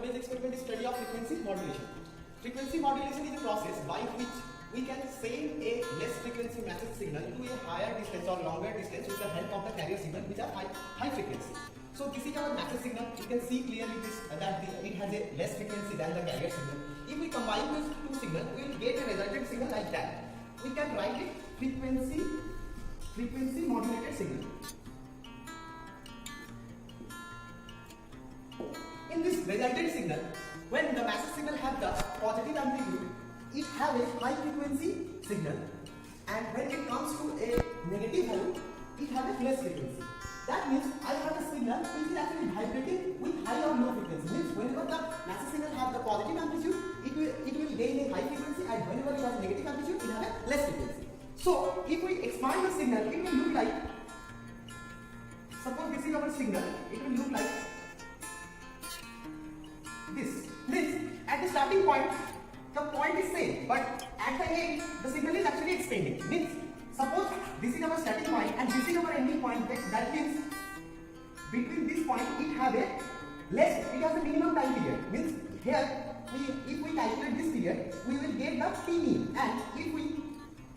today's experiment is study of frequency modulation. Frequency modulation is a process by which we can send a less frequency message signal to a higher distance or longer distance with the help of the carrier signal which are high frequency. So this is our message signal. You can see clearly it has a less frequency than the carrier signal. If we combine these two signals, we will get a resultant signal like that. We can write it frequency modulated signal. In this resultant signal, when the message signal have the positive amplitude, it have a high frequency signal, and when it comes to a negative value, it have a less frequency. That means I have a signal which is actually vibrating with high or low frequency. Means whenever the message signal have the positive amplitude, it will gain a high frequency, and whenever it has negative amplitude, it have a less frequency. So if we expand the signal, it will look like, suppose this is our signal, it will look like this. Means at the starting point, the point is same, but at the end, the signal is actually expanding. Means suppose this is our starting point and this is our ending point. That means between this point, it has a minimum time period. Means here, if we calculate this period, we will get the T mean, and if we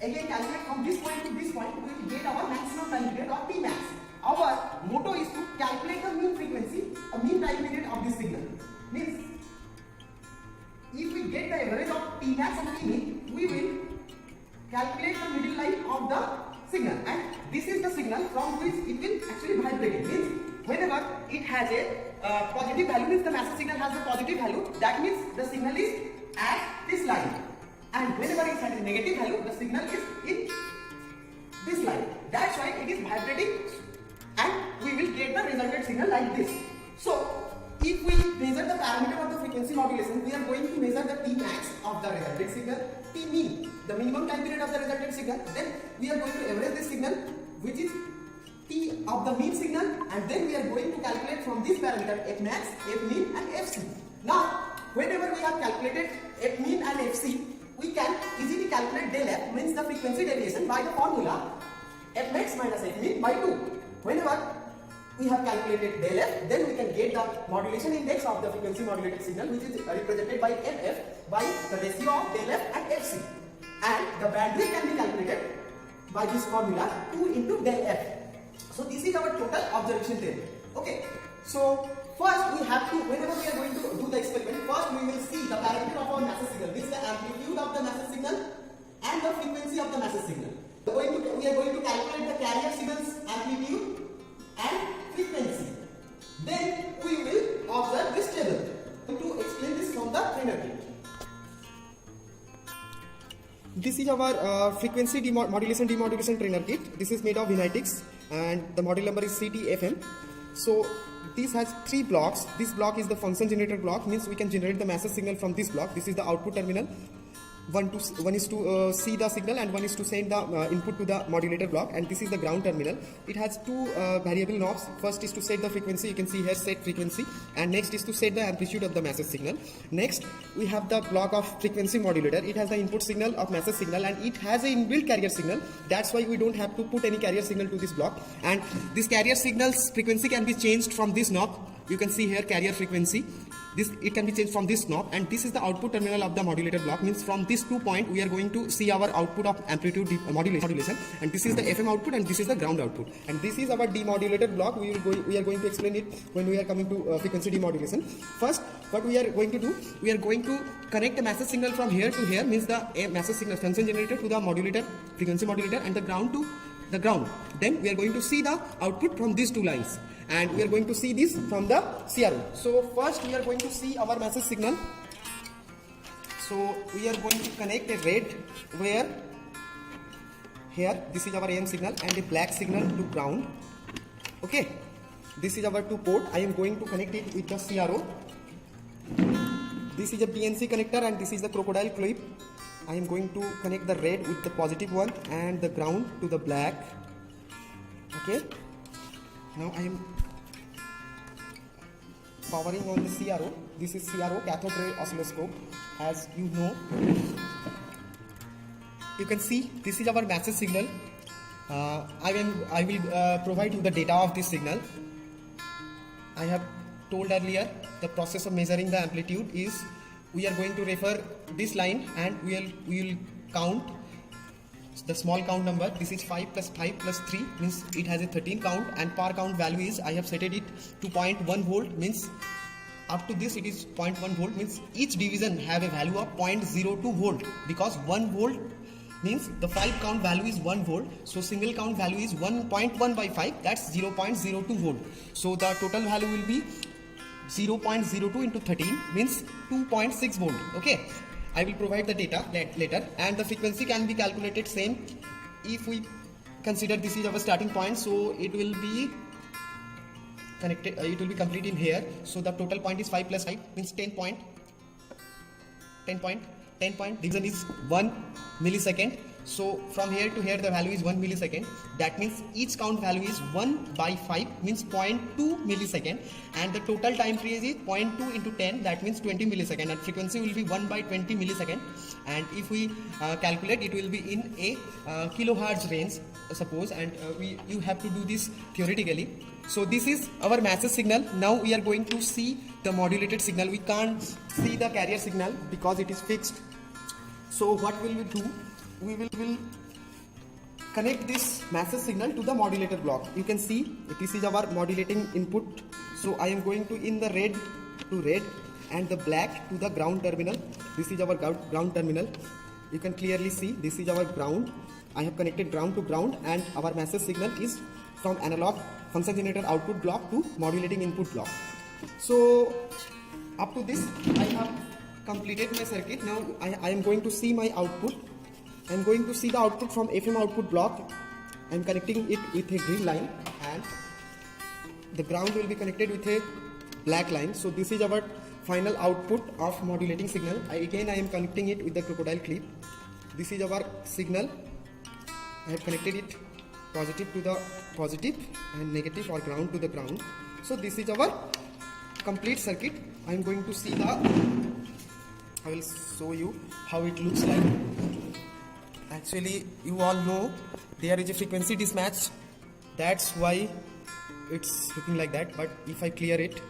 again calculate from this point to this point, we will get our maximum time period or T max. Our motto is to calculate the mean frequency, a mean time period of this signal. Means if we get the average of T max and T mean, we will calculate the middle line of the signal, and this is the signal from which it will actually vibrate. Means whenever it has a positive value, means the message signal has a positive value, that means the signal is at this line, and whenever it has a negative value, the signal is in this line. That's why it is vibrating, and we will get the resultant signal like this. So if we measure the parameter of the frequency modulation, we are going to measure the T max of the resultant signal, T mean, the minimum time period of the resultant signal. Then we are going to average this signal, which is T of the mean signal, and then we are going to calculate from this parameter F max, F mean, and Fc. Now, whenever we have calculated F mean and Fc, we can easily calculate del F, means the frequency deviation, by the formula F max minus F mean by 2. Whenever we have calculated del F, then we can get the modulation index of the frequency modulated signal, which is represented by MF by the ratio of del F and Fc. And the bandwidth can be calculated by this formula 2 into del F. So this is our total observation theory. Okay. So first we have to, whenever we are going to do the experiment, first we will see the parameter of our message signal. This is the amplitude of the message signal and the frequency of the message signal. We are going to calculate the carrier signal's amplitude and frequency. Then we will observe this table. To explain this from the trainer kit. This is our frequency modulation trainer kit. This is made of Vinitix, and the model number is CTFM. So this has 3 blocks. This block is the function generator block, means we can generate the message signal from this block. This is the output terminal. One is to see the signal, and one is to send the input to the modulator block, and this is the ground terminal. It has 2 variable knobs. First is to set the frequency, you can see here set frequency, and next is to set the amplitude of the message signal. Next we have the block of frequency modulator. It has the input signal of message signal, and it has an inbuilt carrier signal. That's why we don't have to put any carrier signal to this block, and this carrier signal's frequency can be changed from this knob. You can see here carrier frequency. It can be changed from this knob, and this is the output terminal of the modulator block. Means from this 2 point we are going to see our output of amplitude modulation, and this is the FM output, and this is the ground output, and this is our demodulator block. We are going to explain it when we are coming to frequency demodulation. First, what we are going to do, we are going to connect the message signal from here to here, means the message signal function generator to the modulator, frequency modulator, and the ground to the ground. Then we are going to see the output from these 2 lines, and we are going to see this from the CRO. So first we are going to see our message signal. So we are going to connect a red where here this is our AM signal, and a black signal to ground. Okay, this is our 2 port. I am going to connect it with the CRO. This is a PNC connector, and this is the crocodile clip. I am going to connect the red with the positive one and the ground to the black. Okay, now I am powering on the CRO. This is CRO, cathode ray oscilloscope, as you know. You can see this is our message signal. I will provide you the data of this signal. I have told earlier, the process of measuring the amplitude is we are going to refer this line and we will count the small count number. This is 5 plus 5 plus 3 means it has a 13 count, and per count value is I have set it to 0.1 volt, means up to this it is 0.1 volt, means each division have a value of 0.02 volt, because 1 volt means the 5 count value is 1 volt, so single count value is 1.1 by 5, that's 0.02 volt. So the total value will be 0.02 into 13 means 2.6 volt. Okay, I will provide the data later, and the frequency can be calculated same. If we consider this is our starting point, so it will be connected, it will be complete in here. So the total point is 5 plus 5 means 10 point division is 1 millisecond. So from here to here the value is 1 millisecond. That means each count value is 1 by 5 means 0.2 millisecond, and the total time period is 0.2 into 10, that means 20 millisecond, and frequency will be 1 by 20 millisecond. And if we calculate, it will be in a kilohertz range, suppose, and you have to do this theoretically. So this is our message signal. Now we are going to see the modulated signal. We can't see the carrier signal because it is fixed. So what will we do? We will connect this message signal to the modulator block. You can see this is our modulating input. So I am going to in the red to red and the black to the ground terminal. This is our ground terminal. You can clearly see this is our ground. I have connected ground to ground, and our message signal is from analog function generator output block to modulating input block. So up to this I have completed my circuit. Now I am going to see my output. I am going to see the output from FM output block. I am connecting it with a green line, and the ground will be connected with a black line. So this is our final output of modulating signal. I am connecting it with the crocodile clip. This is our signal. I have connected it positive to the positive and negative or ground to the ground. So this is our complete circuit. I am going to see I will show you how it looks like. Actually, you all know there is a frequency mismatch. That's why it's looking like that. But if I clear it,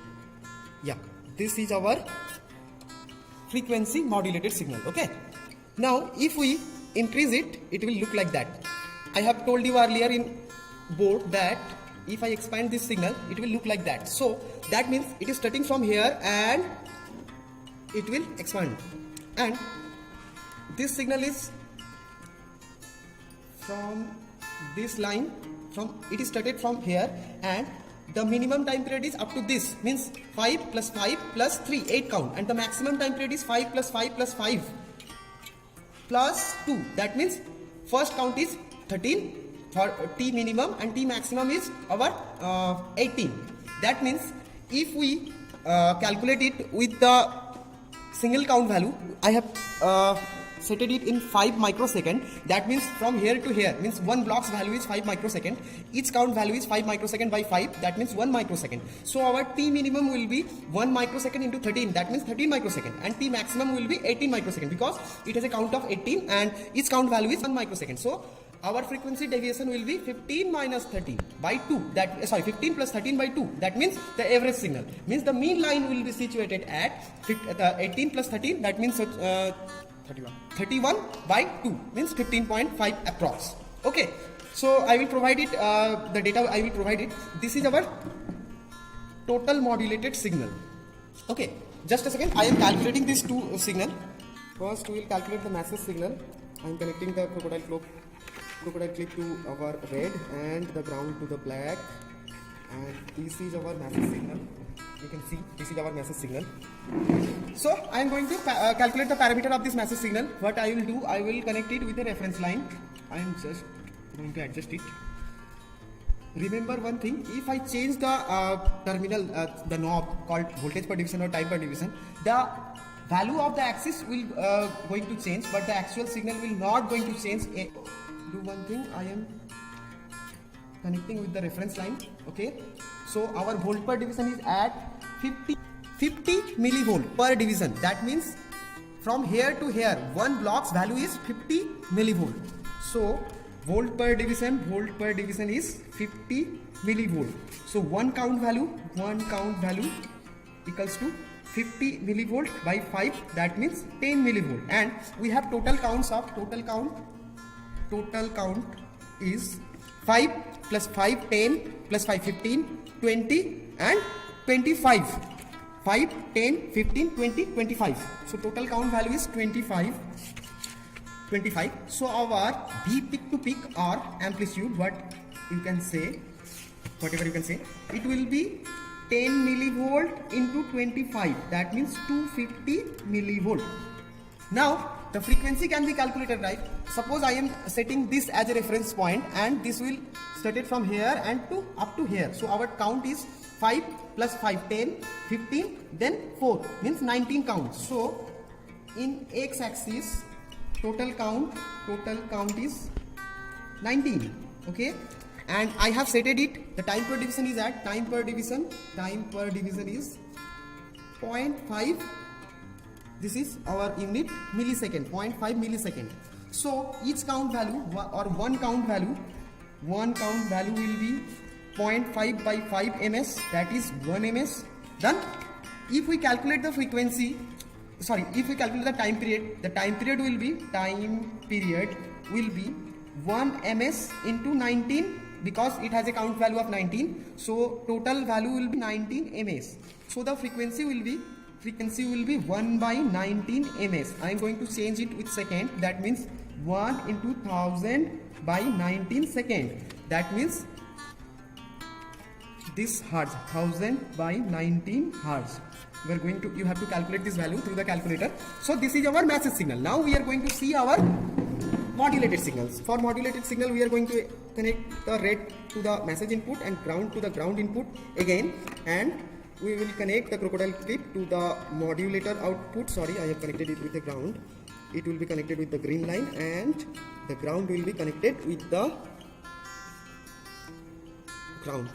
yeah, this is our frequency modulated signal. Okay. Now, if we increase it, it will look like that. I have told you earlier in board that if I expand this signal, it will look like that. So that means it is starting from here and it will expand. And this signal is from this line, it is started from here, and the minimum time period is up to this, means 5 plus 5 plus 3, 8 count, and the maximum time period is 5 plus 5 plus 5 plus 2. That means first count is 13 for T minimum and T maximum is our 18. That means if we calculate it with the single count value, I have set it in 5 microsecond. That means from here to here means one block's value is 5 microsecond. Each count value is 5 microsecond by 5. That means 1 microsecond. So our T minimum will be 1 microsecond into 13. That means 13 microsecond. And T maximum will be 18 microsecond because it has a count of 18 and each count value is 1 microsecond. So our frequency deviation will be 15 minus 13 by 2. 15 plus 13 by 2. That means the average signal. Means the mean line will be situated at 18 plus 13. That means 31 by 2 means 15.5 approx. Okay. So I will provide it, the data I will provide it. This is our total modulated signal. Okay. Just a second. I am calculating these two signal. First we will calculate the message signal. I am connecting the crocodile clip to our red and the ground to the black, and this is our message signal. You can see this is our message signal. So I am going to calculate the parameter of this message signal. What I will do, I will connect it with a reference line. I am just going to adjust it. Remember one thing, if I change the terminal, the knob called voltage per division or time per division, the value of the axis will going to change, but the actual signal will not going to change. Do one thing, I am connecting with the reference line. Okay, so our volt per division is at 50 millivolt per division. That means from here to here one block's value is 50 millivolt. So volt per division is 50 millivolt. So one count value equals to 50 millivolt by 5, that means 10 millivolt. And we have total count is 5 plus 5 10 plus 5 15 20 and 25. 5 10 15 20 25. So total count value is 25. So our V peak to peak or amplitude, whatever you can say, it will be 10 millivolt into 25, that means 250 millivolt. Now the frequency can be calculated, right? Suppose I am setting this as a reference point and this will start it from here and up to here. So our count is 5 plus 5 10 15 then 4 means 19 counts. So in x axis total count is 19. Okay, and I have set it, the time per division is at time per division is 0.5. This is our unit millisecond, 0.5 millisecond. So each count value or one count value will be 0.5 by 5 ms, that is 1 ms. Then if we calculate the frequency, if we calculate the time period will be 1 ms into 19, because it has a count value of 19. So total value will be 19 ms. So the frequency will be 1 by 19 ms. I am going to change it with second, that means 1 into 1000 by 19 second, that means this hertz, 1000 by 19 hertz. You have to calculate this value through the calculator. So this is our message signal. Now we are going to see our modulated signals. For modulated signal, we are going to connect the red to the message input and ground to the ground input again, and we will connect the crocodile clip to the modulator output. I have connected it with the ground. It will be connected with the green line, and the ground will be connected with the ground.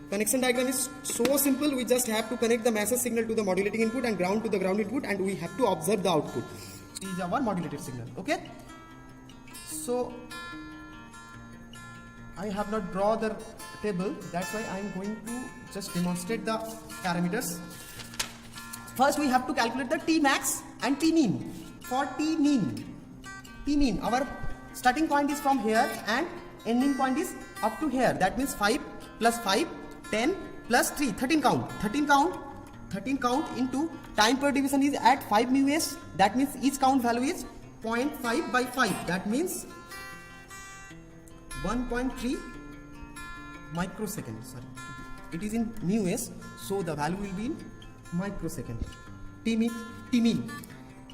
Connection diagram is so simple. We just have to connect the message signal to the modulating input and ground to the ground input, and we have to observe the output. This is our modulated signal. Okay, so I have not drawn the table, that's why I am going to just demonstrate the parameters. First we have to calculate the T max and T mean. For T mean, our starting point is from here and ending point is up to here, that means 5 plus 5 10 plus 3 13 count into time per division is at 5 µs, that means each count value is 0.5 by 5, that means 1.3 microsecond. It is in µs, so the value will be in microsecond. T mean.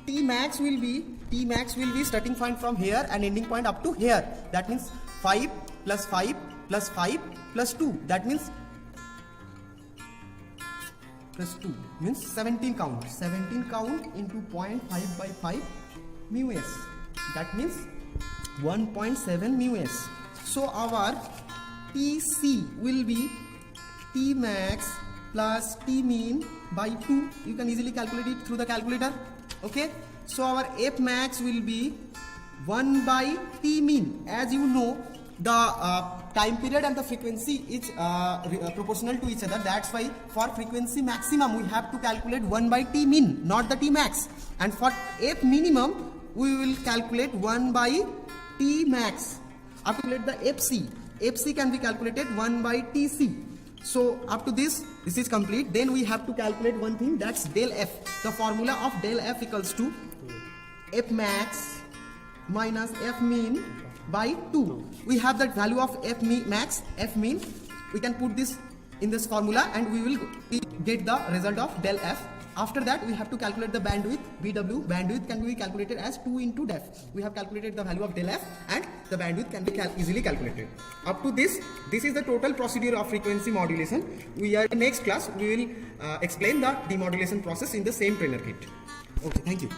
T max will be starting point from here and ending point up to here, that means 5 plus 5 plus 5 plus 2, that means plus 2 means 17 count into 0.5 by 5 µs, that means 1.7 µs. So our TC will be T max plus T mean by 2. You can easily calculate it through the calculator. Okay, so our F max will be 1 by T mean. As you know, the time period and the frequency is proportional to each other. That's why for frequency maximum we have to calculate 1 by T mean, not the T max. And for F minimum we will calculate 1 by T max. Calculate the FC. FC can be calculated 1 by TC. So up to this is complete. Then we have to calculate one thing, that's del F. The formula of del F equals to F max minus F mean by 2. We have that value of F max, F mean. We can put this in this formula and we will get the result of del F. After that we have to calculate the bandwidth, BW. Bandwidth can be calculated as 2 into def. We have calculated the value of del F and the bandwidth can be easily calculated. Up to this is the total procedure of frequency modulation. In next class we will explain the demodulation process in the same trainer kit. Okay, thank you.